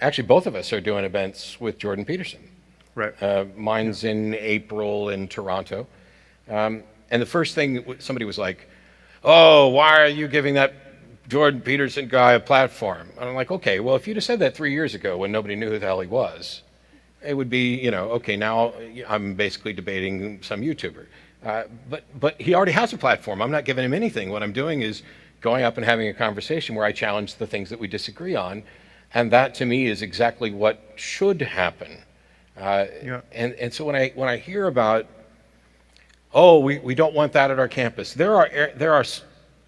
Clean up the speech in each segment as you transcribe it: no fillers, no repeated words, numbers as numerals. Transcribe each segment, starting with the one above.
actually, both of us are doing events with Jordan Peterson. Right. Mine's in April in Toronto. And the first thing somebody was like, oh, why are you giving that Jordan Peterson guy a platform? And I'm like, okay, well, if you'd have said that 3 years ago when nobody knew who the hell he was, it would be, okay, now I'm basically debating some YouTuber. But he already has a platform. I'm not giving him anything. What I'm doing is going up and having a conversation where I challenge the things that we disagree on. And that, to me, is exactly what should happen. And so when I hear about, oh, we don't want that at our campus, there are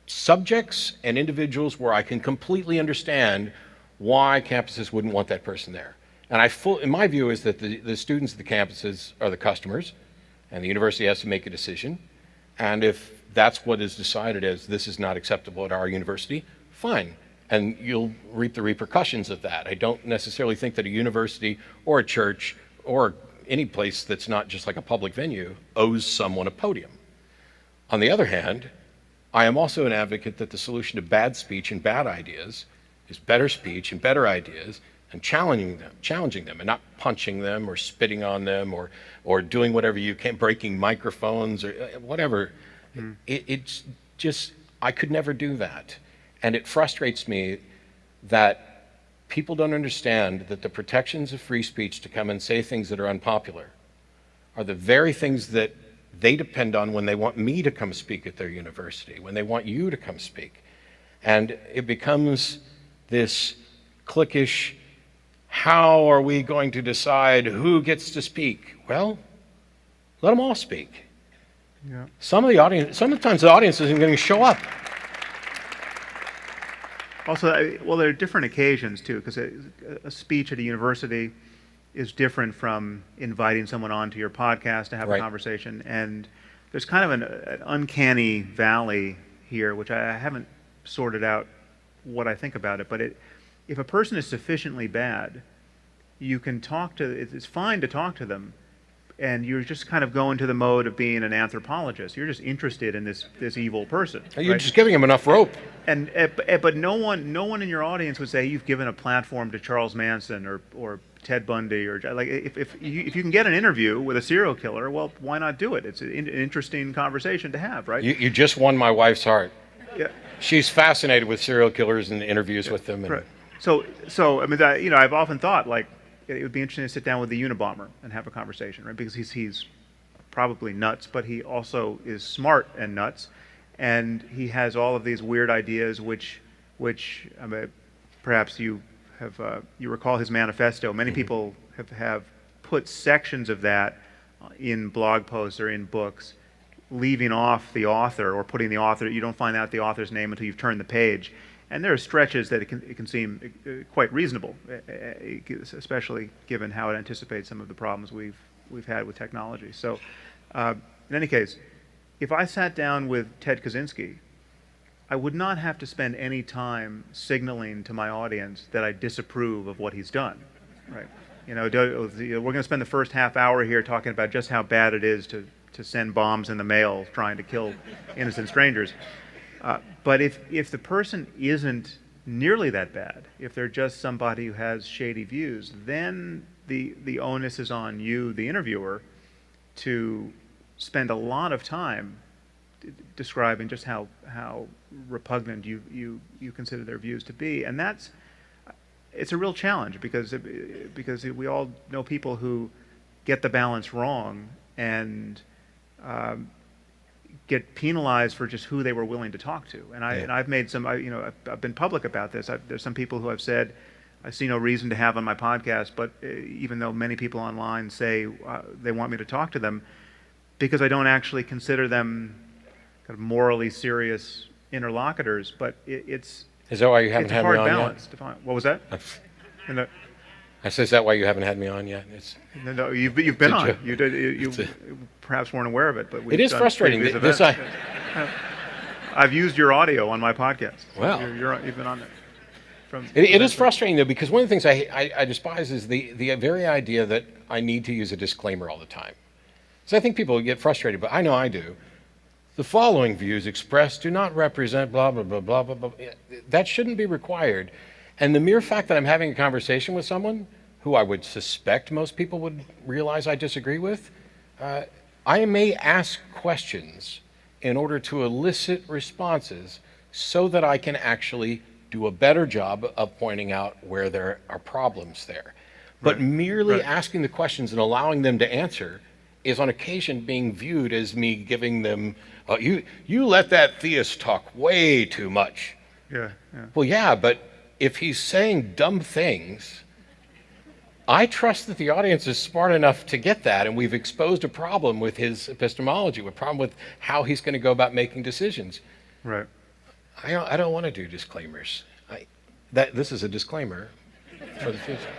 subjects and individuals where I can completely understand why campuses wouldn't want that person there. And in my view is that the students at the campuses are the customers, and the university has to make a decision. And if that's what is decided as this is not acceptable at our university, fine. And you'll reap the repercussions of that. I don't necessarily think that a university or a church or any place that's not just like a public venue owes someone a podium. On the other hand, I am also an advocate that the solution to bad speech and bad ideas is better speech and better ideas, and challenging them and not punching them or spitting on them or doing whatever you can, breaking microphones or whatever. It's just, I could never do that. And it frustrates me that people don't understand that the protections of free speech to come and say things that are unpopular are the very things that they depend on when they want me to come speak at their university, when they want you to come speak. And it becomes this cliquish, how are we going to decide who gets to speak? Well, let them all speak. Yeah. Sometimes the audience isn't going to show up. Also, well, there are different occasions too, because a speech at a university is different from inviting someone onto your podcast to have a conversation. And there's kind of an uncanny valley here, which I haven't sorted out what I think about it. But if a person is sufficiently bad, you can talk to, it's fine to talk to them, and you're just kind of going to the mode of being an anthropologist. You're just interested in this evil person. You're just giving him enough rope. But no one in your audience would say you've given a platform to Charles Manson or Ted Bundy, or like if you can get an interview with a serial killer, well, why not do it? It's an interesting conversation to have, right? You just won my wife's heart. Yeah. She's fascinated with serial killers and interviews with them. And right. So I mean, I've often thought like it would be interesting to sit down with the Unabomber and have a conversation, right? Because he's probably nuts, but he also is smart and nuts, and he has all of these weird ideas, which I mean, perhaps you recall his manifesto. Many people have put sections of that in blog posts or in books, leaving off the author or putting the author. You don't find out the author's name until you've turned the page. And there are stretches that it can seem quite reasonable, especially given how it anticipates some of the problems we've had with technology. So, in any case, if I sat down with Ted Kaczynski, I would not have to spend any time signaling to my audience that I disapprove of what he's done. Right? We're going to spend the first half hour here talking about just how bad it is to send bombs in the mail trying to kill innocent strangers. But if the person isn't nearly that bad, if they're just somebody who has shady views, then the onus is on you, the interviewer, to spend a lot of time describing just how repugnant you consider their views to be. And it's a real challenge because we all know people who get the balance wrong and get penalized for just who they were willing to talk to. And I've made some, I've been public about this. There's some people who have said, I see no reason to have on my podcast, but even though many people online say they want me to talk to them, because I don't actually consider them kind of morally serious interlocutors, but it's Is that why you haven't it's a had hard me on balance yet? to find. What was that? I said, is that why you haven't had me on yet? No, you've been on. You perhaps weren't aware of it, but it is frustrating. I've used your audio on my podcast. Well, you've been on there. It is frustrating though, because one of the things I despise is the very idea that I need to use a disclaimer all the time. So I think people get frustrated, but I know I do. The following views expressed do not represent blah, blah, blah, blah, blah, blah. That shouldn't be required. And the mere fact that I'm having a conversation with someone who I would suspect most people would realize I disagree with, I may ask questions in order to elicit responses so that I can actually do a better job of pointing out where there are problems there. But merely asking the questions and allowing them to answer is on occasion being viewed as me giving them, you let that theist talk way too much. Yeah. Well, yeah, but if he's saying dumb things, I trust that the audience is smart enough to get that, and we've exposed a problem with his epistemology, a problem with how he's going to go about making decisions. Right. I don't want to do disclaimers. This is a disclaimer for the future.